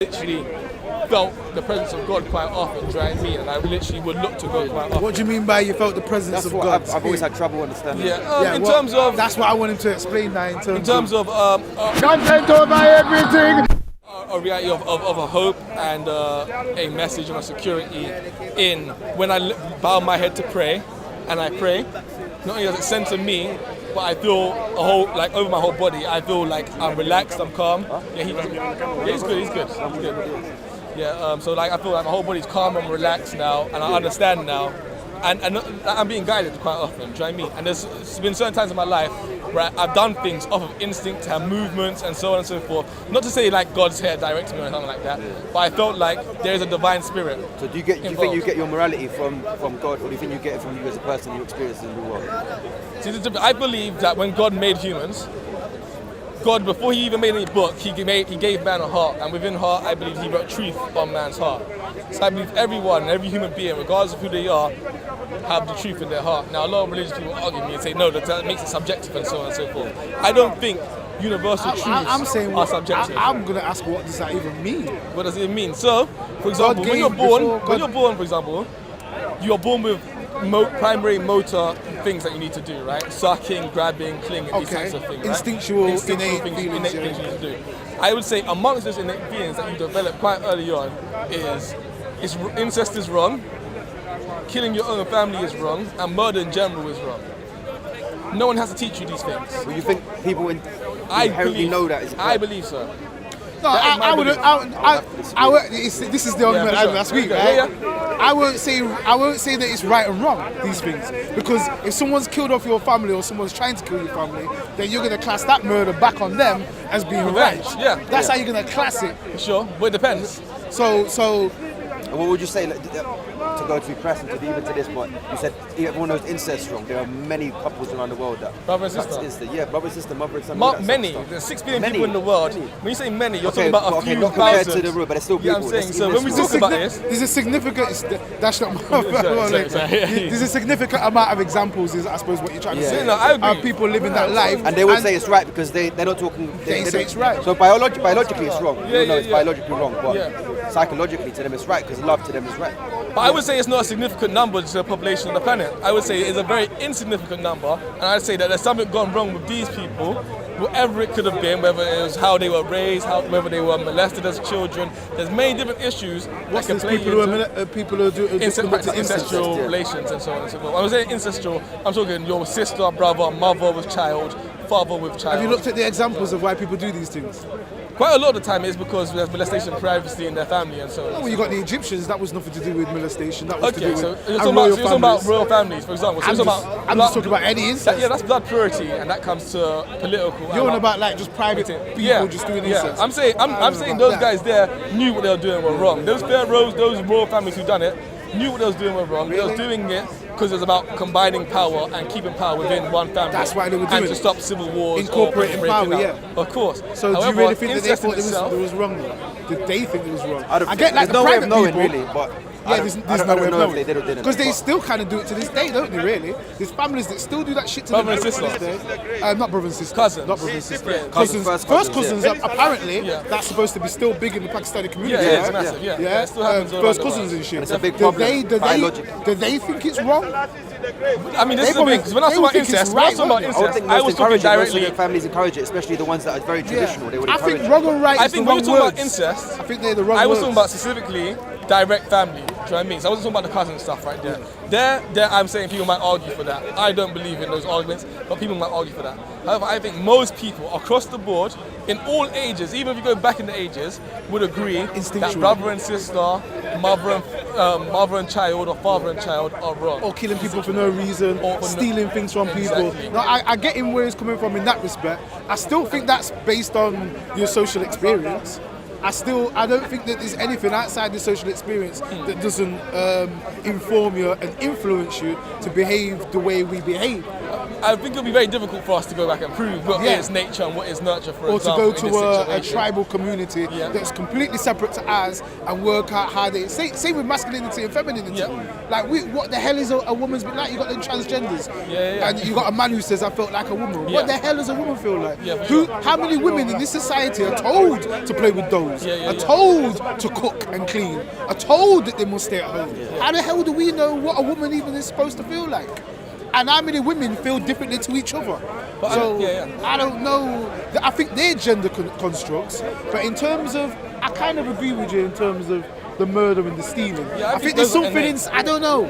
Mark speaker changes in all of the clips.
Speaker 1: literally felt the presence of God quite often, do you know what I mean? And I literally would look to God quite often.
Speaker 2: What do you mean by you felt the presence of God?
Speaker 3: I've always had trouble understanding.
Speaker 1: Yeah, in terms of...
Speaker 2: That's what I want him to explain now
Speaker 1: in terms of
Speaker 2: content over everything!
Speaker 1: A reality of a hope and a message and a security in when I bow my head to pray and I pray, not only does it center me, but I feel over my whole body, I feel like I'm relaxed, I'm calm. He's good. Yeah, so like I feel like my whole body's calm and relaxed now, and I understand now. And I'm being guided quite often, do you know what I mean? And there's been certain times in my life where I've done things off of instinct, have movements and so on and so forth. Not to say like God's here directing me or something like that, but I felt like there's a divine spirit.
Speaker 3: So do you think you get your morality from God, or do you think you get it from you as a person you experience in the world?
Speaker 1: See, I believe that when God made humans, God, before he even made any book, he gave man a heart, and within heart, I believe he wrote truth on man's heart. So I believe every human being, regardless of who they are, have the truth in their heart. Now, a lot of religious people argue with me and say, no, that makes it subjective and so on and so forth. I don't think universal truths are subjective.
Speaker 2: I'm going to ask, what does that even mean?
Speaker 1: What does it even mean? So, for example, when you're born, for example, you're born with primary motor things that you need to do, right? Sucking, grabbing, clinging, these types of things,
Speaker 2: Instinctual,
Speaker 1: right?
Speaker 2: innate
Speaker 1: things
Speaker 2: feelings
Speaker 1: you need to do. I would say amongst those innate feelings that you develop quite early on is incest is wrong, killing your own family is wrong, and murder in general is wrong. No one has to teach you these things.
Speaker 3: Well, you think people inherently know that?
Speaker 1: I believe so.
Speaker 2: No, this is the argument I had last week, right?
Speaker 1: Yeah.
Speaker 2: I won't say that it's right and wrong, these things, because if someone's killed off your family or someone's trying to kill your family, then you're going to class that murder back on them as being revenge.
Speaker 1: Yeah,
Speaker 2: that's how you're going to class it.
Speaker 1: Sure, but it depends.
Speaker 2: So.
Speaker 3: What would you say, to go too press and to even to this, but you said everyone knows incest wrong. There are many couples around the world that
Speaker 1: brother and sister.
Speaker 3: Yeah, brother and sister, mother and son.
Speaker 1: Many. There's 6 billion people in the world. When you say many, you're talking about a few
Speaker 3: not compared
Speaker 1: thousand.
Speaker 3: to the rule, but there's still people.
Speaker 1: Yeah, I'm saying. So when we talk about this,
Speaker 2: there's a significant. That's not. There's a significant amount of examples. Is I suppose what you're trying to say.
Speaker 1: No, I agree.
Speaker 2: Of people living that life,
Speaker 3: and they would say it's right because they're not talking.
Speaker 2: They say it's right.
Speaker 3: So biologically it's wrong. It's biologically wrong, but psychologically to them it's right because love to them is right.
Speaker 1: But I would say it's not a significant number to the population of the planet. I would say it's a very insignificant number, and I'd say that there's something gone wrong with these people, whatever it could have been, whether it was how they were raised, whether they were molested as children. There's many different issues that can play into
Speaker 2: people who do
Speaker 1: incestual relations and so on and so forth. When I was saying incestual, I'm talking your sister, brother, mother with child, father with child.
Speaker 2: Have you looked at the examples of why people do these things?
Speaker 1: Quite a lot of the time it's because there's molestation privacy in their family and so on.
Speaker 2: Well, you got the Egyptians, that was nothing to do with molestation, that was to do with
Speaker 1: you're talking about royal families, for example. So
Speaker 2: I'm just talking about any incest.
Speaker 1: That's blood purity, and that comes to political.
Speaker 2: You're on about like just private people just doing incest.
Speaker 1: I'm saying those guys there knew what they were doing were wrong. Those pharaohs, those royal families who done it, knew what they was doing were wrong. Really? They was doing it because it was about combining power and keeping power within one family.
Speaker 2: That's why they were doing it.
Speaker 1: And to stop civil wars.
Speaker 2: Incorporating power, yeah.
Speaker 1: Of course.
Speaker 2: So however, do you really think that they thought it was wrong? Did they think it was wrong?
Speaker 3: I get like the private people. Really, but
Speaker 2: yeah, there's no way of knowing.
Speaker 3: Because
Speaker 2: because they still kind of do it to this day, don't they, really? There's families that still do that shit to
Speaker 1: brother
Speaker 2: them.
Speaker 1: Brother and sister.
Speaker 2: Not brother and sister.
Speaker 1: Cousins.
Speaker 2: Not brother and sister.
Speaker 1: Yeah.
Speaker 2: Cousins. First cousins, apparently, that's supposed to be still big in the Pakistani community.
Speaker 1: Yeah, it's massive, yeah. It still happens
Speaker 2: first cousins and shit.
Speaker 3: It's a big problem.
Speaker 2: Do they think it's wrong?
Speaker 1: I mean, this is the thing, because when I was talking about incest, I was talking directly.
Speaker 3: Most families encourage it, especially the ones that are very traditional. They would encourage it.
Speaker 2: I think wrong and right is the wrong
Speaker 1: when you're talking about incest,
Speaker 2: I think they're the wrong words.
Speaker 1: I was talking about specifically direct family. Do you know what I mean? So I wasn't talking about the cousin stuff right there. There, I'm saying people might argue for that. I don't believe in those arguments, but people might argue for that. However, I think most people across the board, in all ages, even if you go back in the ages, would agree that brother and sister, mother and child, or father and child are wrong.
Speaker 2: Or killing people for no reason, or stealing things from people. No, I get in where it's coming from in that respect. I still think that's based on your social experience. I don't think that there's anything outside the social experience that doesn't inform you and influence you to behave the way we behave.
Speaker 1: I think it'll be very difficult for us to go back and prove what is nature and what is nurture, for
Speaker 2: or
Speaker 1: example.
Speaker 2: Or to go to a tribal community that's completely separate to ours and work out how they... Same with masculinity and femininity. Like, what the hell is a woman's been like? You got them transgenders. And you got a man who says, I felt like a woman. What the hell does a woman feel like? How many women in this society are told to play with dolls, are told to cook and clean, are told that they must stay at home? How the hell do we know what a woman even is supposed to feel like? And how many women feel differently to each other? I don't know. I think they're gender constructs, but in terms of, I kind of agree with you in terms of the murder and the stealing. I think there's something in, I don't know.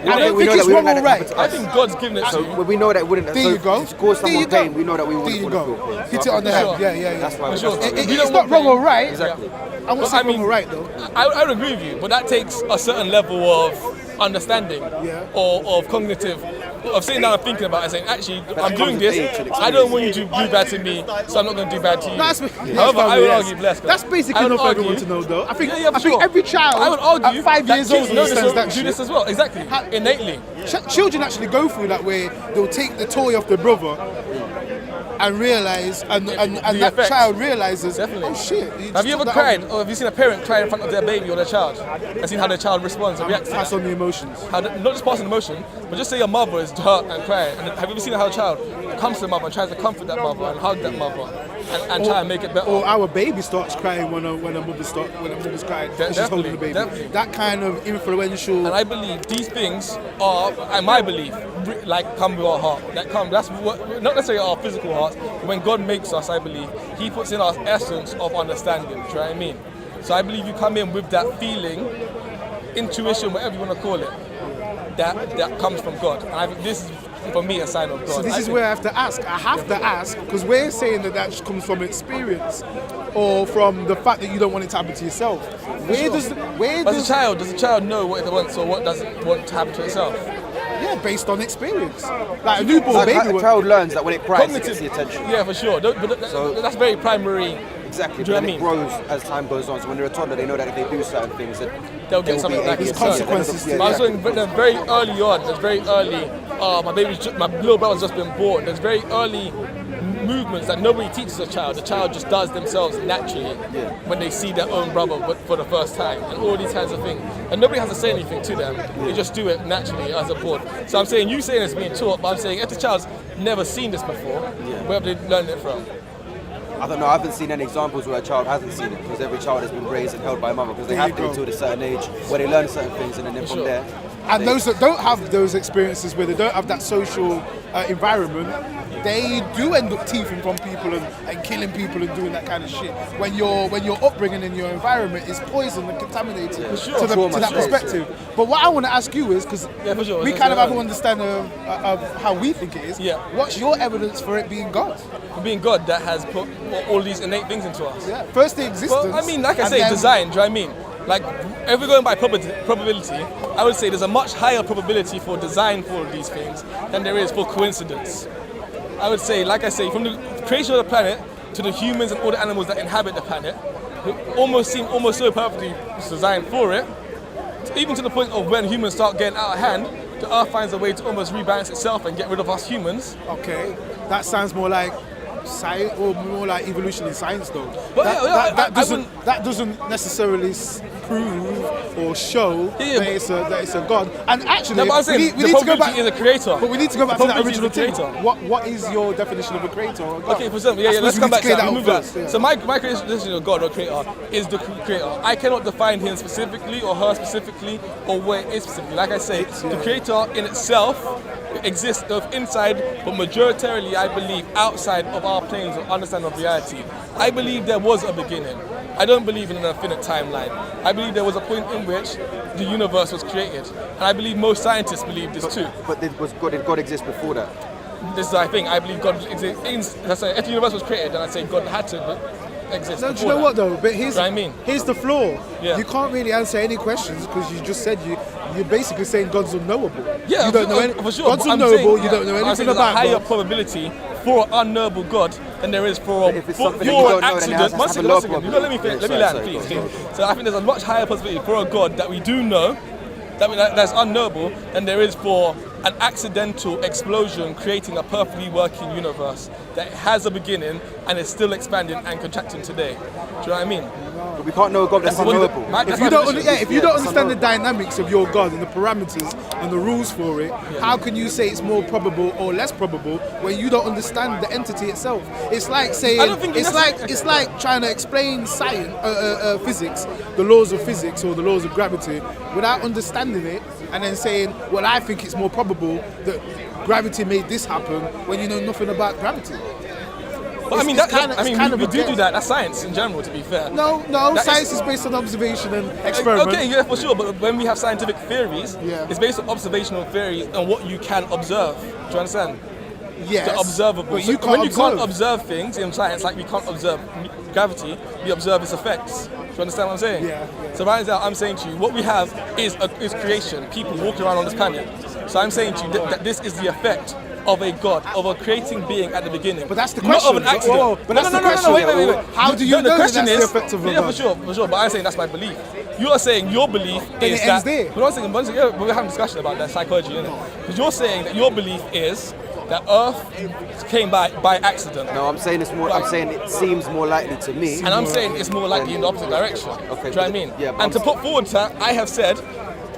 Speaker 2: I don't think it's wrong or right.
Speaker 1: I think God's given it to you.
Speaker 3: We know that it wouldn't.
Speaker 2: There you go.
Speaker 3: To cause someone pain, we know that we wouldn't.
Speaker 2: There you go. Hit it on the head. Yeah.
Speaker 3: That's why.
Speaker 2: It's not wrong or right.
Speaker 3: Exactly.
Speaker 2: I won't say wrong or right though.
Speaker 1: I would agree with you, but that takes a certain level of understanding or of cognitive, of sitting down and thinking about it and saying, actually, I'm doing this, I don't want you to do bad to me, so I'm not going to do bad to you. However, I would argue, bless God.
Speaker 2: That's basic enough for everyone to know though. I think every child
Speaker 1: I would argue
Speaker 2: at 5 years old understands that
Speaker 1: do
Speaker 2: shit.
Speaker 1: this as well, exactly, innately.
Speaker 2: Children actually go through that where they'll take the toy off their brother and realise, and that effects. Child realises, oh shit.
Speaker 1: Have you ever cried, or have you seen a parent cry in front of their baby or their child, and seen how their child responds and reacts?
Speaker 2: Pass on the emotions.
Speaker 1: Not just pass on emotion, but just say your mother is hurt and crying. And have you ever seen how a child comes to the mother and tries to comfort that mother and hug that mother and try and make it better?
Speaker 2: Or our baby starts crying when a mother's crying. She's holding the baby.
Speaker 1: Definitely.
Speaker 2: That kind of influential.
Speaker 1: And I believe these things are, and my belief, like come with our heart. That's what, not necessarily our physical hearts, but when God makes us, I believe, He puts in our essence of understanding. Do you know what I mean? So I believe you come in with that feeling, intuition, whatever you want to call it, that comes from God. And I think this is, for me, a sign of God.
Speaker 2: So this is where I have to ask. I have to ask, because we're saying that comes from experience or from the fact that you don't want it to happen to yourself. Does
Speaker 1: a child know what it wants or what doesn't want to happen to itself?
Speaker 2: Yeah, based on experience. Like a newborn baby.
Speaker 3: A child learns that when it cries, it gets the attention.
Speaker 1: Yeah, for sure. That's very primary.
Speaker 3: Exactly,
Speaker 1: do you know
Speaker 3: but
Speaker 1: what
Speaker 3: it grows as time goes on. So when they're a toddler, they know that if they do certain things,
Speaker 1: they'll get something back.
Speaker 2: There's consequences.
Speaker 1: I was saying, very early on. There's very early. My little brother's just been born. There's very early movements that nobody teaches a child. The child just does themselves naturally when they see their own brother for the first time, and all these kinds of things. And nobody has to say anything to them. They just do it naturally as a board. So I'm saying, you saying it's being taught, but I'm saying if the child's never seen this before, where have they learned it from?
Speaker 3: I don't know, I haven't seen any examples where a child hasn't seen it, because every child has been raised and held by a mother, because they have to until a certain age where they learn certain things, and then from there.
Speaker 2: And those that don't have those experiences, where they don't have that social environment, they do end up teething from people and killing people and doing that kind of shit. When your upbringing in your environment is poisoned and contaminated to that perspective. But what I want to ask you is, because we kind of have an understanding of how we think it is, what's your evidence for it being God?
Speaker 1: For being God that has put all these innate things into us.
Speaker 2: Yeah. First the existence.
Speaker 1: Well, I mean, like I say, design, do you know what I mean? Like, if we're going by probability, I would say there's a much higher probability for design for all of these things than there is for coincidence. I would say, like I say, from the creation of the planet to the humans and all the animals that inhabit the planet, who almost seem so perfectly designed for it, even to the point of when humans start getting out of hand, the Earth finds a way to almost rebalance itself and get rid of us humans.
Speaker 2: Okay, that sounds more like science, or more like evolution in science, though.
Speaker 1: But
Speaker 2: that doesn't necessarily prove or show that it's a God. And actually, we need to go back.
Speaker 1: Is a creator.
Speaker 2: But we need to go back to that original thing. What is your definition of a creator? Or God?
Speaker 1: Okay, for example, let's come back to that. Move that. So my definition of God or creator is the creator. I cannot define him specifically or her specifically or where it is specifically. Like I say, the creator in itself exists both inside, but majoritarily, I believe, outside of our planes of understanding of reality. I believe there was a beginning. I don't believe in an infinite timeline. I believe there was a point in which the universe was created. And I believe most scientists believe this too.
Speaker 3: But did God exist before that?
Speaker 1: This is, I think, I believe God exists. If the universe was created, then I'd say God had to exist.
Speaker 2: No, do you know what though? But here's the flaw.
Speaker 1: Yeah.
Speaker 2: You can't really answer any questions because you just said you're basically saying God's unknowable.
Speaker 1: Yeah,
Speaker 2: you don't know
Speaker 1: for sure.
Speaker 2: God's unknowable. You don't know anything about
Speaker 1: God. There's a higher probability for an unknowable God than there is for an accident. One second. Let me land, please. So I think there's a much higher possibility for a God that we do know that's unknowable than there is for an accidental explosion creating a perfectly working universe that has a beginning and is still expanding and contracting today. Do you know what I mean?
Speaker 3: But we can't know a God that's unknowable.
Speaker 2: If you don't understand the dynamics of your God and the parameters and the rules for it, how can you say it's more probable or less probable when you don't understand the entity itself? It's like saying it's like trying to explain science, physics, the laws of physics or the laws of gravity without understanding it, and then saying, well, I think it's more probable that gravity made this happen when you know nothing about gravity.
Speaker 1: But we do that. That's science in general, to be fair.
Speaker 2: No, science is based on observation and experiment.
Speaker 1: Okay, yeah, for sure. But when we have scientific theories, it's based on observational theories and what you can observe. Do you understand?
Speaker 2: Yes.
Speaker 1: The observable.
Speaker 2: But
Speaker 1: you can't observe things in science, like we can't observe gravity, we observe its effects. Do you understand what I'm saying?
Speaker 2: Yeah.
Speaker 1: So right now, I'm saying to you, what we have is creation. People walking around on this planet. So I'm saying to you that this is the effect of a God, of a creating being at the beginning.
Speaker 2: But that's the question.
Speaker 1: Not of an accident.
Speaker 2: No, wait. How do you know that's the effect of a God?
Speaker 1: For sure. But I'm saying that's my belief. You are saying your belief is
Speaker 2: it
Speaker 1: that.
Speaker 2: Ends there.
Speaker 1: But we're having a discussion about that psychology, innit? Because you're saying that your belief is that Earth came by accident.
Speaker 3: No, I'm saying I'm saying it seems more likely to me.
Speaker 1: And I'm saying it's more likely in the opposite direction.
Speaker 3: Okay.
Speaker 1: Do you know what I mean?
Speaker 3: Yeah.
Speaker 1: And to put forward that, I have said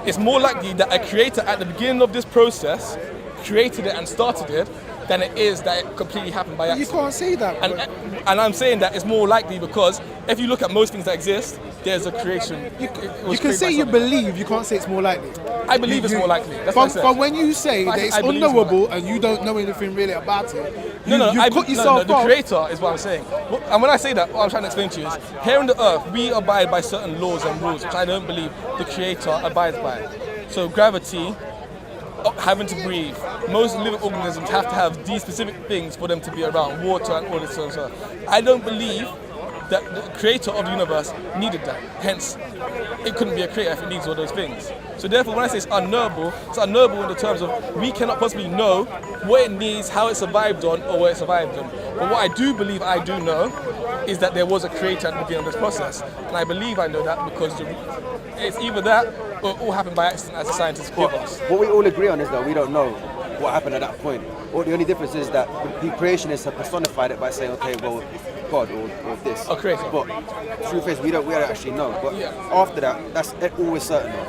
Speaker 1: it's more likely that a creator at the beginning of this process created it and started it than it is that it completely happened by accident.
Speaker 2: You can't say that.
Speaker 1: And I'm saying that it's more likely because if you look at most things that exist, there's a creation.
Speaker 2: You can say you believe, you can't say it's more likely.
Speaker 1: I believe it's more likely. That's what I said.
Speaker 2: But when you say that it's unknowable and you don't know anything really about it, you cut yourself off.
Speaker 1: The creator is what I'm saying. And when I say that, what I'm trying to explain to you is, here on the earth, we abide by certain laws and rules, which I don't believe the creator abides by. So gravity, having to breathe, most living organisms have to have these specific things for them to be around, water and all this sort of stuff. I don't believe that the creator of the universe needed that. Hence, it couldn't be a creator if it needs all those things. So therefore, when I say it's unknowable in the terms of we cannot possibly know what it needs, how it survived on, or where it survived on. But what I do believe I do know is that there was a creator at the beginning of this process. And I believe I know that because it's either that or it all happened by accident, as the scientists give us.
Speaker 3: What we all agree on is that we don't know what happened at that point. The only difference is that the creationists have personified it by saying, okay, well, God or this.
Speaker 1: A creator.
Speaker 3: But the truth is, we don't actually know. But after that, that's always certain of.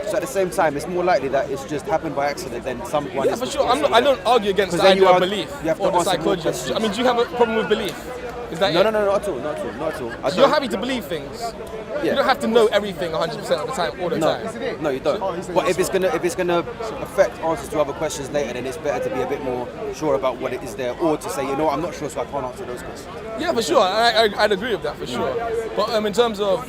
Speaker 3: So at the same time, it's more likely that it's just happened by accident than someone.
Speaker 1: Yeah, for sure. I don't argue against the idea of belief or the psychology. I mean, do you have a problem with belief? Is that
Speaker 3: no, not at all.
Speaker 1: So you're happy to believe things. Yeah. You don't have to know everything 100% of the time, all the time.
Speaker 3: No, you don't. But if it's gonna affect answers to other questions later, then it's better to be a bit more sure about what it is there, or to say, you know what, I'm not sure, so I can't answer those questions.
Speaker 1: Yeah, for sure. I'd agree with that for sure. But in terms of,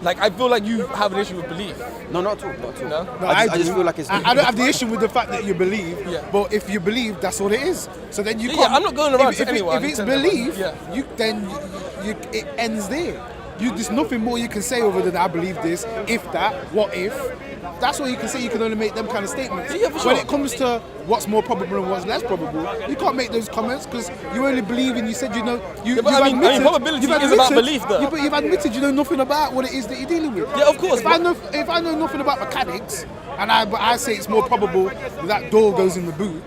Speaker 1: like, I feel like you have an issue with belief.
Speaker 3: No, not at all.
Speaker 1: No?
Speaker 3: I just feel like it's.
Speaker 2: I don't have the issue with the fact that you believe, but if you believe, that's all it is. So then you can't.
Speaker 1: Yeah, I'm not going around to anyone.
Speaker 2: If it's belief, it ends there. There's nothing more you can say other than I believe this, if that, what if. That's what you can say. You can only make them kind of statements.
Speaker 1: Yeah, for sure.
Speaker 2: When it comes to what's more probable and what's less probable, you can't make those comments because you only believe and you said you know.
Speaker 1: Probability is about belief, though.
Speaker 2: But you've admitted you know nothing about what it is that you're dealing with.
Speaker 1: Yeah, of course.
Speaker 2: If I know nothing about mechanics and I say it's more probable that door goes in the boot,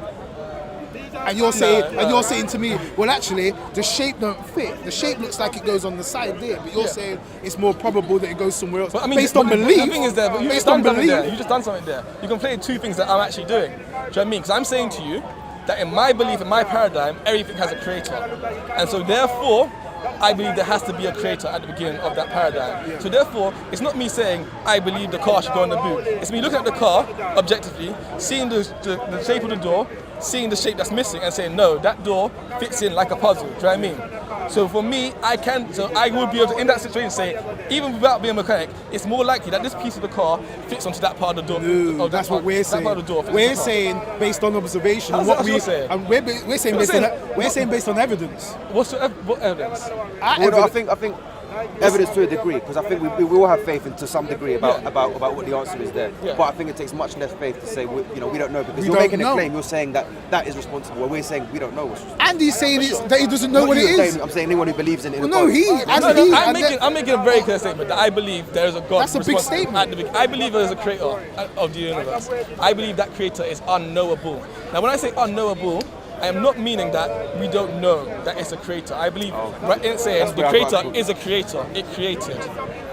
Speaker 2: and you're saying to me, well, actually, the shape don't fit. The shape looks like it goes on the side there, but you're saying it's more probable that it goes somewhere else.
Speaker 1: But, I mean,
Speaker 2: based on belief.
Speaker 1: The thing is that you just done something there. You just done something there. You can play two things that I'm actually doing. Do you know what I mean? Because I'm saying to you that in my belief, in my paradigm, everything has a creator, and so therefore, I believe there has to be a creator at the beginning of that paradigm. Yeah. So therefore, it's not me saying I believe the car should go in the boot. It's me looking at the car objectively, seeing the shape of the door, seeing the shape that's missing, and saying no, that door fits in like a puzzle. Do you know what I mean? So for me, I would be able to, in that situation, say even without being a mechanic, it's more likely that this piece of the car fits onto that part of the door.
Speaker 2: No, that's what we're saying. We're saying based on observation. We're saying based on evidence.
Speaker 1: What evidence?
Speaker 3: I think Evidence to a degree, because I think we all have faith to some degree about what the answer is there.
Speaker 1: Yeah.
Speaker 3: But I think it takes much less faith to say we don't know, because
Speaker 2: We
Speaker 3: you're
Speaker 2: don't
Speaker 3: making
Speaker 2: know.
Speaker 3: a claim. You're saying that is responsible. We're saying we don't know what's responsible.
Speaker 2: And he's saying that he doesn't know what it is.
Speaker 3: I'm saying anyone who believes in it.
Speaker 2: Well, no, he. And
Speaker 1: No,
Speaker 2: he.
Speaker 1: I'm
Speaker 2: and
Speaker 1: making a very clear statement that I believe there is a God.
Speaker 2: That's a big statement.
Speaker 1: I believe there is a creator of the universe. I believe that creator is unknowable. Now, when I say unknowable, I am not meaning that we don't know that it's a creator. I believe right in saying the creator is a creator. It created.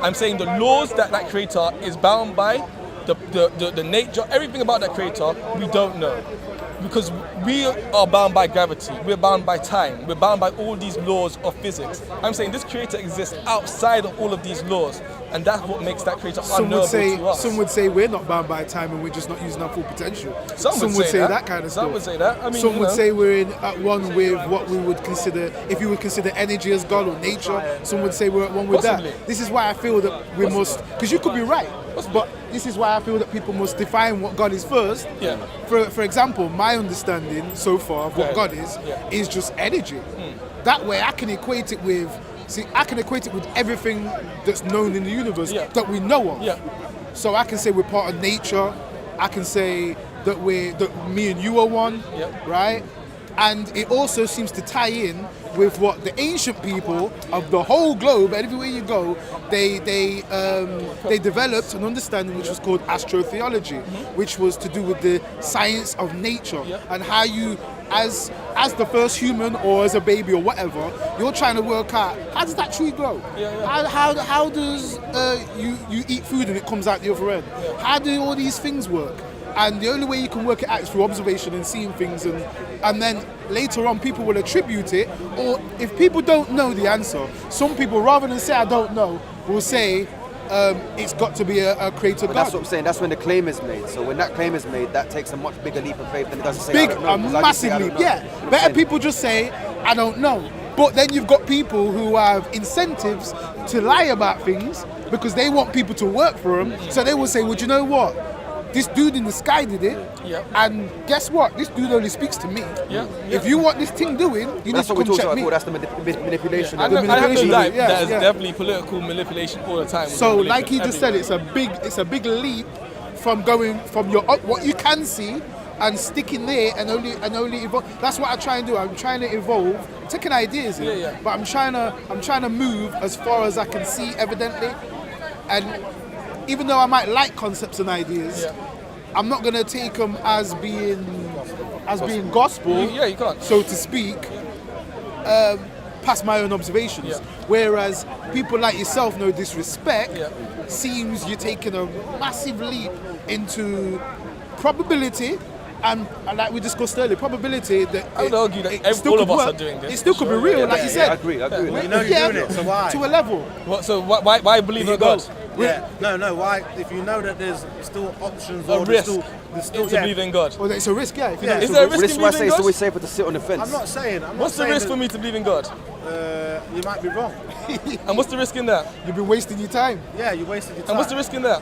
Speaker 1: I'm saying the laws that creator is bound by, the nature, everything about that creator, we don't know. Because we are bound by gravity, we're bound by time, we're bound by all these laws of physics. I'm saying this creator exists outside of all of these laws, and that's what makes that creator unknowable to us.
Speaker 2: Some would say we're not bound by time and we're just not using our full potential.
Speaker 1: Some would say that
Speaker 2: kind of
Speaker 1: Some
Speaker 2: stuff.
Speaker 1: would say that. I mean,
Speaker 2: Some would say we're at one with what we would consider, if you would consider energy as God or nature, some would say we're at one with
Speaker 1: Possibly.
Speaker 2: that. This is why I feel that we must, because you could be right, but this is why I feel that people must define what God is first.
Speaker 1: Yeah.
Speaker 2: For example, my understanding so far of what God is just energy. That way I can equate it with, everything that's known in the universe that we know of.
Speaker 1: Yeah.
Speaker 2: So I can say we're part of nature. I can say that me and you are one, right? And it also seems to tie in with what the ancient people of the whole globe, everywhere you go, they developed an understanding which was called astrotheology, which was to do with the science of nature and how you, as the first human or as a baby or whatever, you're trying to work out how does that tree grow? How does you eat food and it comes out the other end? How do all these things work? And the only way you can work it out is through observation and seeing things, and then later on people will attribute it, or if people don't know the answer, some people, rather than say I don't know, will say it's got to be a creator God.
Speaker 3: That's what I'm saying. That's when the claim is made. So when that claim is made, that takes a much bigger leap of faith than it does to say
Speaker 2: Big,
Speaker 3: I don't know.
Speaker 2: a
Speaker 3: 'Cause I just say, I
Speaker 2: massive
Speaker 3: don't
Speaker 2: leap,
Speaker 3: know.
Speaker 2: yeah.
Speaker 3: You know what I'm
Speaker 2: Better
Speaker 3: saying?
Speaker 2: people just say I don't know. But then you've got people who have incentives to lie about things because they want people to work for them. So they will say, well, do you know what? This dude in the sky did it, and guess what? This dude only speaks to me. If you want this thing doing, you need to come check me.
Speaker 3: That's the manipulation.
Speaker 1: I have no doubt there's definitely political manipulation all the time.
Speaker 2: So, like he just said, it's a big leap from going from your what you can see and sticking there and only evolve. That's what I try and do. I'm trying to evolve, taking ideas in, but I'm trying to move as far as I can see evidently, and even though I might like concepts and ideas, I'm not going to take them as being gospel,
Speaker 1: you can't.
Speaker 2: so to speak, past my own observations. Whereas people like yourself, no disrespect, seems you're taking a massive leap into probability, and like we discussed earlier, probability that
Speaker 1: I would argue that all of us are doing this.
Speaker 2: It still could be real, like you said.
Speaker 3: I agree.
Speaker 4: You know you're doing it, so why?
Speaker 2: To a level.
Speaker 1: So why believe in God?
Speaker 4: No. Why? If you know that there's still options
Speaker 1: A
Speaker 4: or
Speaker 1: risk
Speaker 4: there's still
Speaker 1: to believe in God.
Speaker 2: Well, it's a risk, if you know
Speaker 4: Yeah.
Speaker 2: it's
Speaker 1: Is there a
Speaker 2: risk.
Speaker 1: risk
Speaker 3: This
Speaker 1: in
Speaker 3: is why I
Speaker 1: believing
Speaker 3: say
Speaker 1: in
Speaker 3: it's
Speaker 1: God?
Speaker 3: always safer to sit on the fence.
Speaker 4: I'm not saying.
Speaker 1: What's the risk for me to believe in God?
Speaker 4: You might be wrong.
Speaker 1: And what's the risk in that?
Speaker 2: You've been wasting your time.
Speaker 4: Yeah, you wasted your time.
Speaker 1: And what's the risk in that?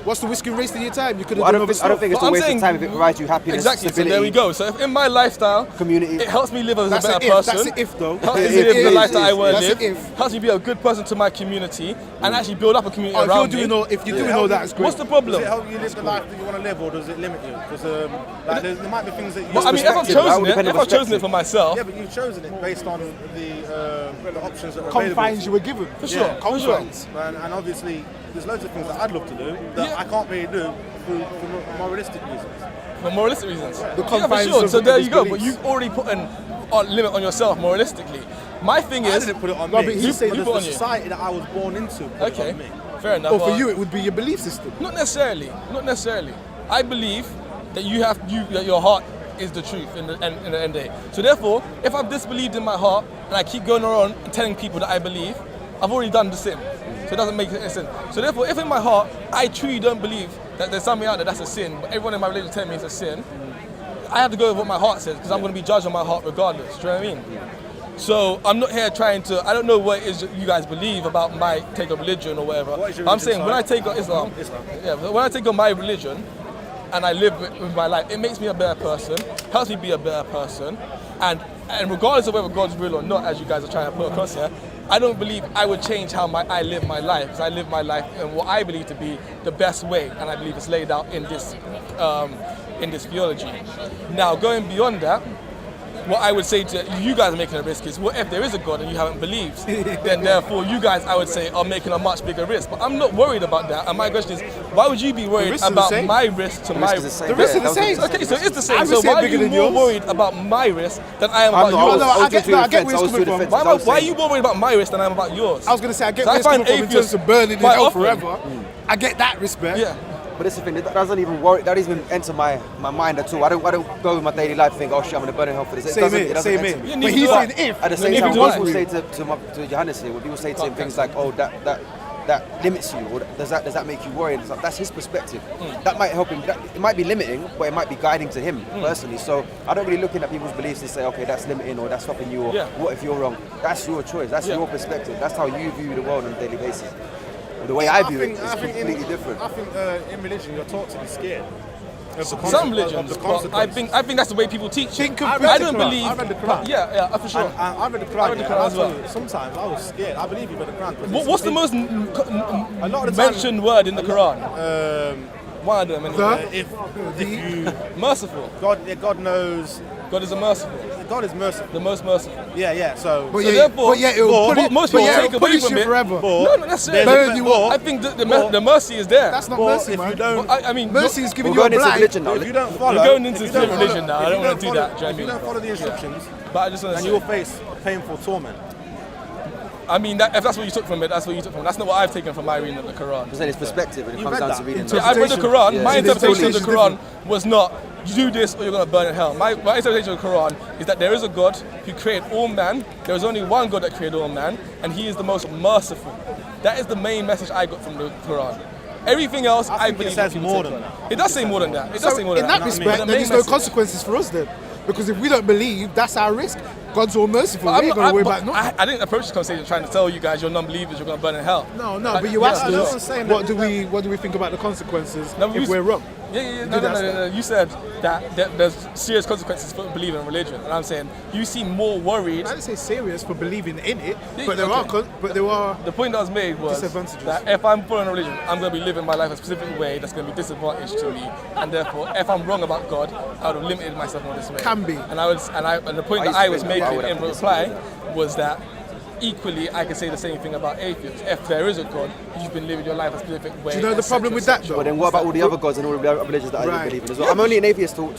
Speaker 2: What's the risk in wasting your time? You could have
Speaker 3: I
Speaker 2: done
Speaker 3: don't
Speaker 2: other
Speaker 3: think it's
Speaker 1: But
Speaker 3: a
Speaker 1: I'm
Speaker 3: waste
Speaker 1: saying-
Speaker 3: of time if it provides you happiness,
Speaker 1: Exactly.
Speaker 3: stability,
Speaker 1: So there we go. So if in my lifestyle,
Speaker 3: community.
Speaker 1: it helps me live as
Speaker 2: That's
Speaker 1: a
Speaker 2: an
Speaker 1: better
Speaker 2: if.
Speaker 1: person.
Speaker 2: That's an if, though.
Speaker 1: Helps me
Speaker 3: It
Speaker 1: live the
Speaker 3: is,
Speaker 1: life that I want to
Speaker 2: That's
Speaker 1: live.
Speaker 2: an if.
Speaker 1: Helps me be a good person to my community and actually build up a community
Speaker 2: Oh,
Speaker 1: around me.
Speaker 2: if you're doing all that, it's great.
Speaker 1: What's the
Speaker 4: Does
Speaker 1: problem?
Speaker 4: it help you live the life that you want to live, or does it limit you? Because there might be things that you.
Speaker 1: Well, I mean, if I've
Speaker 3: perspective, that
Speaker 1: chosen
Speaker 3: would
Speaker 1: it,
Speaker 3: depend
Speaker 1: if
Speaker 3: on
Speaker 1: I've chosen it
Speaker 3: perspective.
Speaker 1: for myself,
Speaker 4: Yeah, but you've chosen it based on the options that are
Speaker 2: confines you
Speaker 4: available.
Speaker 2: were given.
Speaker 1: for sure,
Speaker 4: Yeah,
Speaker 1: for sure.
Speaker 2: confines.
Speaker 4: And obviously, there's loads of things that I'd love to do that I can't really do for moralistic reasons.
Speaker 1: For moralistic reasons.
Speaker 2: The
Speaker 1: Yeah, for
Speaker 2: confines
Speaker 1: sure.
Speaker 2: of
Speaker 1: So there
Speaker 2: his
Speaker 1: you go. But
Speaker 2: beliefs.
Speaker 1: you've already put a limit on yourself moralistically. My thing
Speaker 4: I
Speaker 1: is,
Speaker 4: didn't put it on
Speaker 2: No,
Speaker 4: me.
Speaker 2: but he said-
Speaker 4: But
Speaker 1: You
Speaker 4: it's
Speaker 1: put
Speaker 4: the
Speaker 1: on you.
Speaker 4: society that I was born into. Put it
Speaker 1: okay,
Speaker 4: on me.
Speaker 1: fair enough.
Speaker 2: Or for
Speaker 1: but
Speaker 2: you, it would be your belief system.
Speaker 1: not necessarily. Not necessarily. I believe that that your heart is the truth in the end of the day. So therefore, if I've disbelieved in my heart and I keep going around and telling people that I believe, I've already done the sin. So it doesn't make any sense. So therefore, if in my heart I truly don't believe that there's something out there that's a sin, but everyone in my religion telling me it's a sin, I have to go with what my heart says because I'm going to be judged on my heart regardless. Do you know what I mean? So I'm not here trying to. I don't know what it is you guys believe about my take on religion or whatever.
Speaker 4: What is your
Speaker 1: I'm
Speaker 4: religion,
Speaker 1: saying when I take on Islam, yeah, when I take on my religion and I live with my life, it makes me a better person, helps me be a better person, and regardless of whether God's real or not, as you guys are trying to put across here, I don't believe I would change how I live my life, because I live my life in what I believe to be the best way, and I believe it's laid out in this theology. Now, going beyond that, what I would say to you guys are making a risk is, what if there is a God and you haven't believed? Then therefore you guys, I would say, are making a much bigger risk. But I'm not worried about that. And my question is, why would you be worried about my risk to my risk?
Speaker 2: The risk is the same.
Speaker 1: Okay, so it's the same. So why are you more worried about my risk than I am about yours?
Speaker 2: No, I get where it's coming from.
Speaker 1: Why are you more worried about my risk than I am about yours?
Speaker 2: I was going to say, I get where it's coming from in terms of burning in hell forever. I get that respect.
Speaker 1: Yeah.
Speaker 3: But that's the thing, that doesn't even enter my mind at all. I don't go with my daily life and think, oh shit, I'm going to burn in hell for this. It doesn't enter me.
Speaker 2: But he's saying if.
Speaker 3: At the same time, what people say to Johannes here, when people say to him things like, oh, that limits you, or does that make you worry? Like, that's his perspective. That might help him. It might be limiting, but it might be guiding to him personally. So I don't really look at people's beliefs and say, okay, that's limiting or that's stopping you, or what if you're wrong? That's your choice. That's your perspective. That's how you view the world on a daily basis. The way I view it is completely different.
Speaker 4: I think in religion you're taught to be scared.
Speaker 1: Some religions, but I think that's the way people teach.
Speaker 4: I don't believe.
Speaker 1: I read the Quran. For sure.
Speaker 4: I read the Quran. As well. Sometimes I was scared. I believe you read the Quran.
Speaker 1: What's the most mentioned word in the Quran? One of them. Anyway.
Speaker 4: If you
Speaker 1: merciful.
Speaker 4: God knows.
Speaker 1: God is a merciful.
Speaker 4: God is merciful.
Speaker 1: The most merciful.
Speaker 4: Yeah. So
Speaker 1: therefore, most people take away from it.
Speaker 2: Forever.
Speaker 1: No, that's it. I think the mercy is there.
Speaker 2: That's not mercy, man.
Speaker 1: I mean,
Speaker 2: mercy is giving you a blind.
Speaker 4: If you don't follow,
Speaker 1: we're going into religion now. I don't want to do that.
Speaker 4: If you don't follow the instructions,
Speaker 1: but I just want to
Speaker 4: then you will face painful torment.
Speaker 1: I mean, if that's what you took from it, that's what you took from it. That's not what I've taken from my reading of the Quran.
Speaker 3: Because then it's perspective when it comes down to reading.
Speaker 1: Yeah, I read the Quran. My interpretation of the Quran was not, you do this or you're going to burn in hell. My interpretation of the Quran is that there is a God who created all man. There is only one God that created all man, and he is the most merciful. That is the main message I got from the Quran. Everything else, I believe
Speaker 4: it says more than that.
Speaker 1: It does say more than that. It does say more than
Speaker 2: that. In that respect, then there's no consequences for us then. Because if we don't believe, that's our risk. God's all merciful. We ain't going to worry about nothing.
Speaker 1: I didn't approach this conversation trying to tell you guys you're non-believers, you're going to burn in hell.
Speaker 2: No, but you asked us, what do we think about the consequences if we're wrong?
Speaker 1: No. You said that there's serious consequences for believing in religion, and I'm saying you seem more worried.
Speaker 2: I didn't say serious for believing in it, but there are.
Speaker 1: The point that was made was that if I'm following a religion, I'm going to be living my life a specific way that's going to be disadvantaged to me, and therefore, if I'm wrong about God, I would have limited myself in this way.
Speaker 2: Can be.
Speaker 1: And the point that I was making in reply was that equally, I can say the same thing about atheists. If there is a God, you've been living your life a specific way.
Speaker 2: Do you know the problem with that, though?
Speaker 3: But then what about all the other gods and all the other religions that I don't believe in as well? I'm only an atheist you're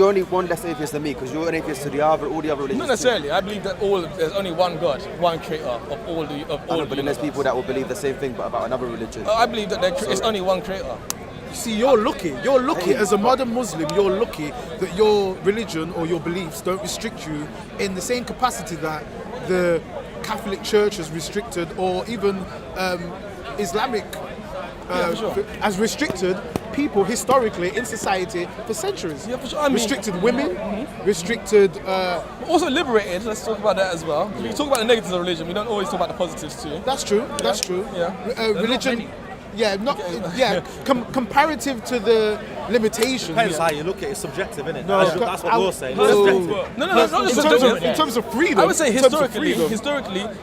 Speaker 3: only one less atheist than me, because you're an atheist to all the other religions.
Speaker 1: Not necessarily. Too. I believe that there's only one God, one creator of all the
Speaker 3: but then there's people that will believe the same thing but about another religion.
Speaker 1: I believe that it's only one creator.
Speaker 2: See, you're lucky. You're lucky as a modern Muslim. You're lucky that your religion or your beliefs don't restrict you in the same capacity that the Catholic Church has restricted, or even Islamic has restricted people historically in society for centuries.
Speaker 1: Yeah, for sure. I mean,
Speaker 2: restricted women, restricted.
Speaker 1: Also liberated. Let's talk about that as well. We talk about the negatives of religion. We don't always talk about the positives too.
Speaker 2: That's true. That's true.
Speaker 1: Yeah.
Speaker 2: Religion. Comparative to the limitations.
Speaker 4: Depends how you look at it. It's subjective, isn't it?
Speaker 2: No,
Speaker 4: that's what we're saying.
Speaker 1: In
Speaker 2: terms of freedom.
Speaker 1: I would say historically,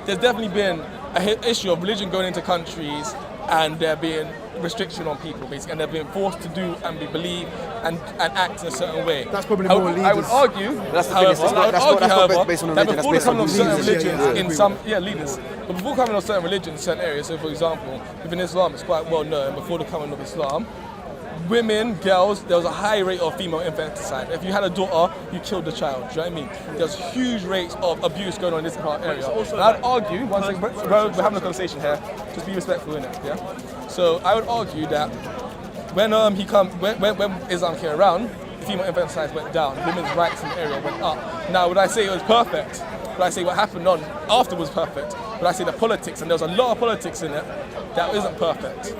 Speaker 1: there's definitely been an issue of religion going into countries and there being restriction on people, basically, and they're being forced to do and believe and act in a certain way.
Speaker 2: That's probably more leaders.
Speaker 1: I would argue, however, that before the coming of certain religions in some leaders, but before coming of certain religions in certain areas, so for example, within Islam, it's quite well known, before the coming of Islam, women, girls, there was a high rate of female infanticide. If you had a daughter, you killed the child. Do you know what I mean? There's huge rates of abuse going on in this part area. And I'd argue, one second, we're having a conversation here, just be respectful in it, yeah? So I would argue that when Islam came around, female infanticide went down, women's rights in the area went up. Now, would I say it was perfect? Would I say what happened after was perfect? Would I say the politics, and there was a lot of politics in it, that isn't perfect?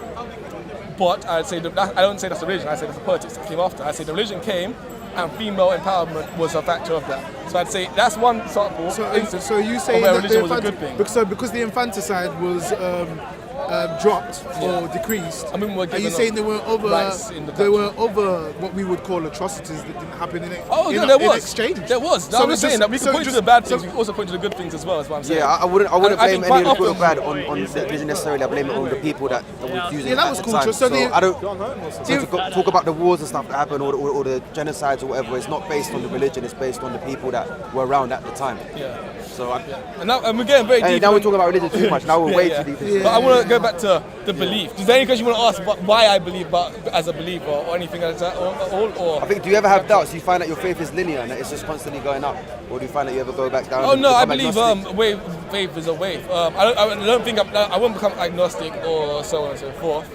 Speaker 1: But I'd say I don't say that's the religion. I say that's the politics that came after. I say the religion came, and female empowerment was a factor of that. So I'd say that's one example.
Speaker 2: So you say
Speaker 1: where
Speaker 2: that
Speaker 1: religion was a good thing.
Speaker 2: So because the infanticide was dropped or decreased?
Speaker 1: I mean, we're
Speaker 2: are you
Speaker 1: given
Speaker 2: saying there were other
Speaker 1: rights in the
Speaker 2: there were
Speaker 1: country.
Speaker 2: other what we would call atrocities that didn't happen in it?
Speaker 1: Oh,
Speaker 2: in,
Speaker 1: no, there
Speaker 2: in
Speaker 1: was.
Speaker 2: exchange.
Speaker 1: There was.
Speaker 2: So
Speaker 1: I'm
Speaker 2: it's
Speaker 1: saying
Speaker 2: just-
Speaker 1: that we can
Speaker 2: so
Speaker 1: point to
Speaker 2: just-
Speaker 1: the bad
Speaker 2: so-
Speaker 1: things, we can also point to the good things as well, is what I'm saying.
Speaker 3: Yeah, I wouldn't
Speaker 1: I
Speaker 3: blame
Speaker 1: think
Speaker 3: any
Speaker 1: quite
Speaker 3: of the good or
Speaker 1: often-
Speaker 3: bad on the division necessarily. I blame it on the people that were using
Speaker 2: Yeah,
Speaker 3: it
Speaker 2: that
Speaker 3: at
Speaker 2: was
Speaker 3: the
Speaker 2: cool.
Speaker 3: time.
Speaker 2: So the-
Speaker 3: I don't talk about the wars and stuff that happened or the genocides or whatever. It's not based on the religion. It's based on the people that were around at the time.
Speaker 1: Yeah.
Speaker 3: So
Speaker 1: And we're getting very deep.
Speaker 3: now we're talking about religion too much. Now we're way too deep.
Speaker 1: But I want to go back to the belief. Is there any question you want to ask about why I believe as a believer or anything like that? Or
Speaker 3: I think, do you ever have doubts? Do you find that your faith is linear and that it's just constantly going up? Or do you find that you ever go back down?
Speaker 1: Oh
Speaker 3: and
Speaker 1: no, I
Speaker 3: become
Speaker 1: believe
Speaker 3: agnostic?
Speaker 1: faith is a wave. I don't think I won't become agnostic or so on and so forth.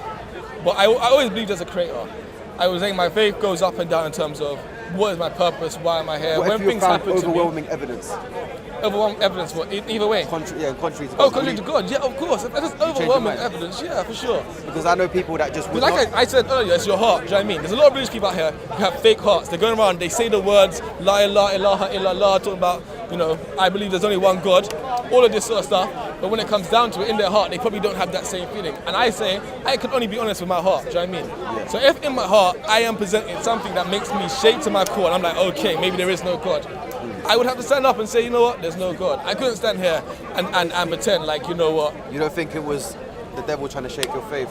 Speaker 1: But I always believed as a creator. I was saying my faith goes up and down in terms of what is my purpose, why am I here?
Speaker 3: What
Speaker 1: When
Speaker 3: if you
Speaker 1: things
Speaker 3: found
Speaker 1: happen to me,
Speaker 3: overwhelming evidence?
Speaker 1: overwhelming evidence. What either way.
Speaker 3: Contrary to
Speaker 1: Oh,
Speaker 3: God's
Speaker 1: contrary to
Speaker 3: belief?
Speaker 1: God, yeah, of course. If there's
Speaker 3: your
Speaker 1: overwhelming
Speaker 3: mind?
Speaker 1: evidence, yeah, for sure.
Speaker 3: Because I know people that just would
Speaker 1: Like
Speaker 3: not.
Speaker 1: I said earlier, it's your heart. Do you know what I mean? There's a lot of religious people out here who have fake hearts. They're going around, they say the words La ilaha illallah, talking about, I believe there's only one God, all of this sort of stuff. But when it comes down to it, in their heart, they probably don't have that same feeling. And I say, I can only be honest with my heart. Do you know what I mean? So if in my heart I am presenting something that makes me shake to my core, and I'm like, okay, maybe there is no God, I would have to stand up and say, you know what, there's no God. I couldn't stand here and pretend like, you know what.
Speaker 3: You don't think it was the devil trying to shake your faith?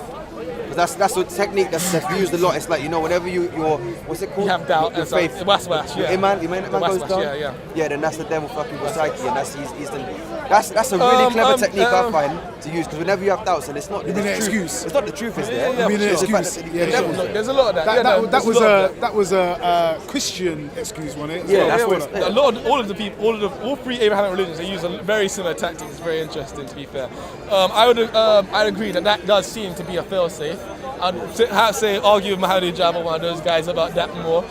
Speaker 3: Because that's a technique that's used a lot. It's like, whenever you're what's it called?
Speaker 1: You have doubt
Speaker 3: Your
Speaker 1: and
Speaker 3: faith.
Speaker 1: so, waswas, yeah.
Speaker 3: Iman goes
Speaker 1: waswas,
Speaker 3: down.
Speaker 1: yeah.
Speaker 3: Yeah, then that's the devil fucking your psyche, and that's a really clever technique I find to use. Because whenever you have doubts, and it's not
Speaker 2: You
Speaker 3: the
Speaker 2: mean an
Speaker 3: truth.
Speaker 2: excuse?
Speaker 3: It's not the truth, is there?
Speaker 1: Yeah,
Speaker 2: You mean an
Speaker 1: for sure.
Speaker 2: excuse?
Speaker 3: The
Speaker 2: Yeah,
Speaker 3: devil's
Speaker 2: sure.
Speaker 3: there.
Speaker 1: There's a lot of that.
Speaker 2: That was a Christian excuse, wasn't it?
Speaker 3: Yeah, that's
Speaker 2: what
Speaker 3: what
Speaker 2: it.
Speaker 3: it's-
Speaker 1: all of the people, all three Abrahamic religions, they use a very similar tactic. It's very interesting, to be fair. I'd agree that does seem to be a fail-safe. I'd argue with Mahdi Jab or one of those guys about that more.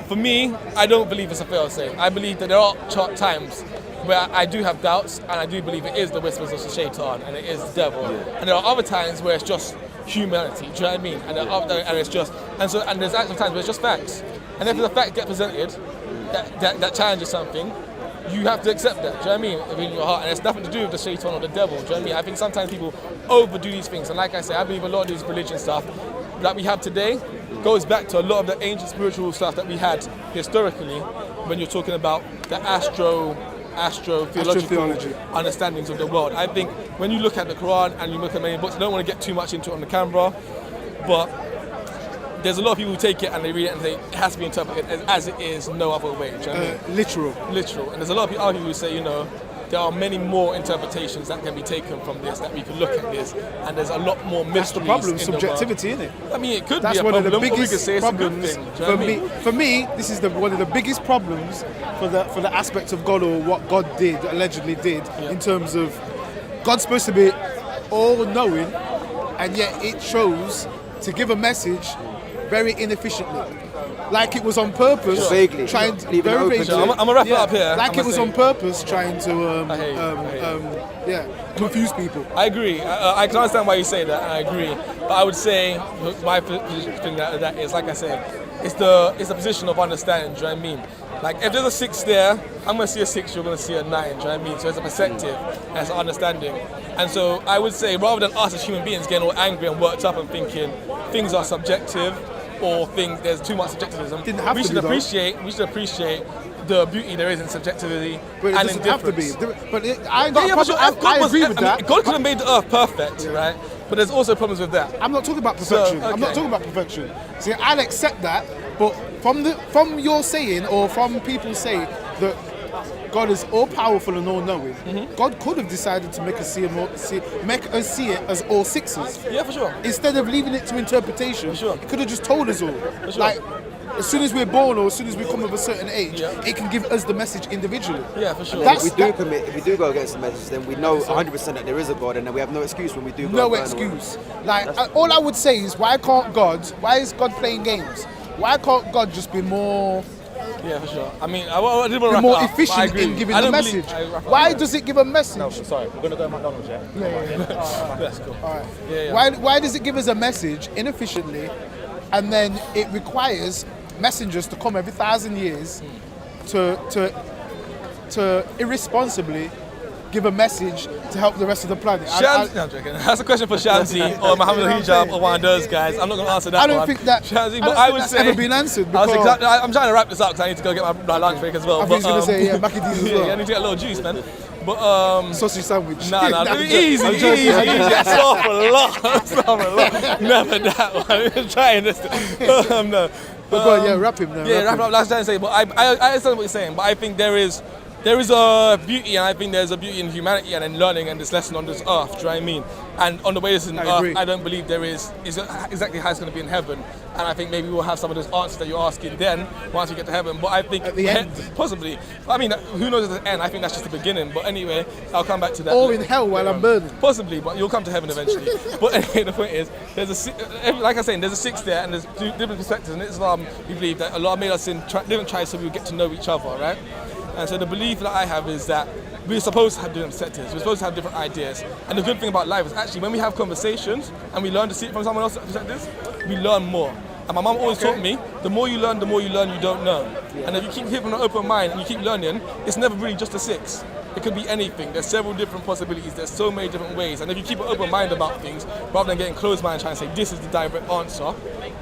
Speaker 1: For me, I don't believe it's a fail-safe. I believe that there are times where I do have doubts, and I do believe it is the whispers of the shaitan, and it is the devil. And there are other times where it's just humanity. Do you know what I mean? And there's actually times where it's just facts. And if the fact gets presented that challenges something, you have to accept that. Do you know what I mean? In your heart, and it's nothing to do with the shaitan or the devil. Do you know what I mean? I think sometimes people overdo these things, and like I say, I believe a lot of these religion stuff that we have today goes back to a lot of the ancient spiritual stuff that we had historically. When you're talking about the astro-theological
Speaker 2: Astrotheology.
Speaker 1: understandings of the world. I think when you look at the Quran and you look at many books, I don't want to get too much into it on the camera, but there's a lot of people who take it and they read it and say it has to be interpreted as it is, no other way. Do you know what I mean?
Speaker 2: Literal.
Speaker 1: And there's a lot of people who say, there are many more interpretations that can be taken from this, that we can look at this, and there's a lot more mysteries.
Speaker 2: That's the problem,
Speaker 1: in
Speaker 2: subjectivity, isn't it?
Speaker 1: the world. I mean, it could
Speaker 2: That's
Speaker 1: be a
Speaker 2: one
Speaker 1: problem,
Speaker 2: of the
Speaker 1: or we could
Speaker 2: biggest
Speaker 1: say it's a good
Speaker 2: problems
Speaker 1: thing. Do you know what I mean?
Speaker 2: for me. This is one of the biggest problems for the aspect of God, or what God allegedly did, in terms of God's supposed to be all-knowing, and yet it chose to give a message very inefficiently, like it was on purpose,
Speaker 3: Sure. Vaguely.
Speaker 2: trying to
Speaker 3: Leaving it
Speaker 2: very
Speaker 3: open.
Speaker 2: vaguely.
Speaker 3: Sure,
Speaker 1: I'm gonna wrap it up here.
Speaker 2: Like
Speaker 1: I'm
Speaker 2: it was
Speaker 1: gonna
Speaker 2: on
Speaker 1: say-
Speaker 2: purpose, trying to
Speaker 1: I hear you.
Speaker 2: confuse people.
Speaker 1: I agree. I can understand why you say that, and I agree. But I would say my thing that is, like I said, it's the position of understanding. Do you know what I mean? Like if there's a 6 there, I'm gonna see a 6. You're gonna see a 9. Do you know what I mean? So it's a perspective, and it's an understanding. And so I would say, rather than us as human beings getting all angry and worked up and thinking things are subjective or there's too much subjectivism,
Speaker 2: Didn't have
Speaker 1: we
Speaker 2: to
Speaker 1: should
Speaker 2: be, though.
Speaker 1: appreciate the beauty there is in subjectivity
Speaker 2: But it
Speaker 1: and
Speaker 2: doesn't have to be.
Speaker 1: indifference.
Speaker 2: But I ain't got a problem. I agree with that.
Speaker 1: God could have made the earth perfect, right? But there's also problems with that.
Speaker 2: I'm not talking about perfection.
Speaker 1: So,
Speaker 2: I'm not
Speaker 1: okay.
Speaker 2: talking about perfection. See, I'll accept that, but from your saying, or from people saying that God is all powerful and all knowing, God could have decided to make us see it as all 6s.
Speaker 1: Yeah, for sure.
Speaker 2: Instead of leaving it to interpretation.
Speaker 1: For sure.
Speaker 2: He could have just told us all.
Speaker 1: sure.
Speaker 2: Like, as soon as we're born or as soon as we come of a certain age,
Speaker 1: Yeah.
Speaker 2: it can give us the message individually.
Speaker 1: Yeah, for sure.
Speaker 2: That's-
Speaker 3: If we do go against the message, then we know 100% that there is a God, and then we have no excuse when we do go
Speaker 2: No
Speaker 3: and burn away.
Speaker 2: excuse. Like, all I would say is, why is God playing games? Why can't God just be more
Speaker 1: Yeah, for sure. I mean, I did want to
Speaker 2: be
Speaker 1: wrap
Speaker 2: more
Speaker 1: it up, but I
Speaker 2: efficient
Speaker 1: agree.
Speaker 2: in giving
Speaker 1: I
Speaker 2: the
Speaker 1: don't believe-
Speaker 2: message?
Speaker 1: I wrap it
Speaker 2: Why
Speaker 1: up.
Speaker 2: does it give a message?
Speaker 4: Sorry, we're going to go to McDonald's, yeah?
Speaker 1: That's cool.
Speaker 2: All right.
Speaker 1: Yeah.
Speaker 2: Why does it give us a message inefficiently, and then it requires messengers to come every 1,000 years to irresponsibly give a message to help the rest of the planet.
Speaker 1: Shamsi, no, I'm joking. That's a question for Shamsi or Mohammed Hijab or one of those guys. I'm not going to answer that.
Speaker 2: I don't think that.
Speaker 1: Shamsi,
Speaker 2: I
Speaker 1: but
Speaker 2: don't
Speaker 1: I
Speaker 2: think
Speaker 1: would
Speaker 2: that's
Speaker 1: say
Speaker 2: ever been answered.
Speaker 1: I'm trying to wrap this up because I need to go get my lunch break as well.
Speaker 2: I was going to say, yeah, Mackie D's as well.
Speaker 1: Yeah, I need to get a little juice, man. But
Speaker 2: sausage sandwich.
Speaker 1: Nah, easy. Stop a lot. Never that one. I'm trying this. No.
Speaker 2: But go on, yeah, wrap him now.
Speaker 1: Yeah, wrap up. That's what I'm trying to say. But I understand what you're saying. But I think there is a beauty, and I think there's a beauty in humanity and in learning and this lesson on this earth. Do you know what I mean? And on the way this is on earth, I don't believe there is exactly how it's going to be in heaven. And I think maybe we'll have some of those answers that you're asking then once we get to heaven. But I think
Speaker 2: at the end,
Speaker 1: possibly. I mean, who knows at the end? I think that's just the beginning. But anyway, I'll come back to that.
Speaker 2: Or in hell while I'm burning.
Speaker 1: Possibly, but you'll come to heaven eventually. But anyway, the point is, like I was saying, there's a six there, and there's different perspectives. In Islam, we believe that Allah made us in different tribes so we get to know each other, right? And so the belief that I have is that we're supposed to have different perspectives, we're supposed to have different ideas. And the good thing about life is actually when we have conversations and we learn to see it from someone else's perspective, we learn more. And my mum always taught me, the more you learn you don't know. And if you keep keeping an open mind and you keep learning, it's never really just a six. It could be anything. There's several different possibilities. There's so many different ways. And if you keep an open mind about things, rather than getting closed mind and trying to say this is the direct answer,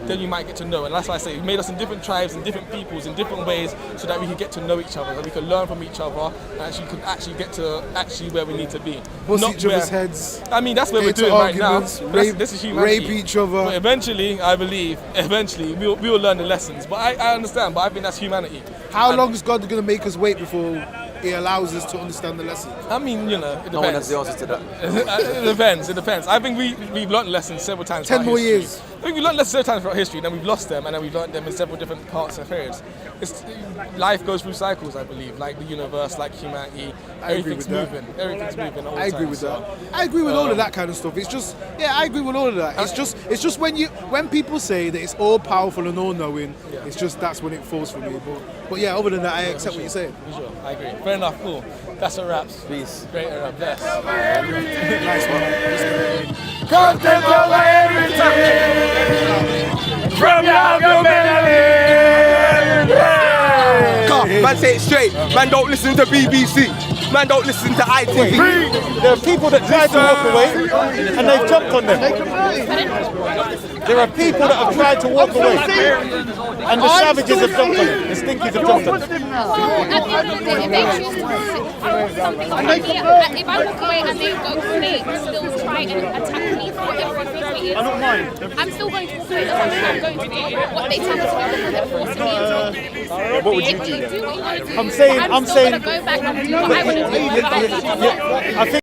Speaker 1: then you might get to know. And that's why I say, He made us in different tribes and different peoples in different ways so that we can get to know each other, that we can learn from each other, and actually can actually get to actually where we need to be.
Speaker 2: Bust each other's heads.
Speaker 1: I mean, that's what we're doing right now. This is humanity.
Speaker 2: Rape each other.
Speaker 1: But eventually, I believe, we will learn the lessons. But I understand, but I think that's humanity.
Speaker 2: How long is God going to make us wait before He allows us to understand the lesson?
Speaker 1: I mean, it depends.
Speaker 3: No one has the answer to that.
Speaker 1: It depends. I think we've learned lessons several times.
Speaker 2: 10 more years.
Speaker 1: I think we've learned lessons several times throughout history, then we've lost them, and then we've learned them in several different parts and periods. Life goes through cycles, I believe, like the universe, like humanity. Everything's moving. Everything's moving all the time.
Speaker 2: I agree with that. I agree with all of that kind of stuff. It's just, I agree with all of that. It's just when people say that it's all powerful and all knowing, it's just that's when it falls for me. But yeah, other than that, I accept what you're saying.
Speaker 1: For sure, I agree. Fair enough. Cool. That's a wraps.
Speaker 3: Peace.
Speaker 1: Great wrap. Bless.
Speaker 2: Nice one.
Speaker 5: Content over everything from your
Speaker 6: Man, say it straight. Man, don't listen to BBC. Man, don't listen to ITV.
Speaker 4: There are people that tried to walk away and they've jumped on them. There are people that have tried to walk away and the savages have jumped on them. The stinkies have jumped on them.
Speaker 7: Well, at the end of the day, if they choose to do something about me, if I walk away and they still try and attack me for whatever it is,
Speaker 4: I don't mind.
Speaker 7: I'm still going to walk away. I'm going to do what they tell me to do, they're forcing me into.
Speaker 4: What would you do?
Speaker 7: Do what you want to do.
Speaker 4: I'm saying,
Speaker 7: I'm still going to go back and do what I want to do.
Speaker 4: I think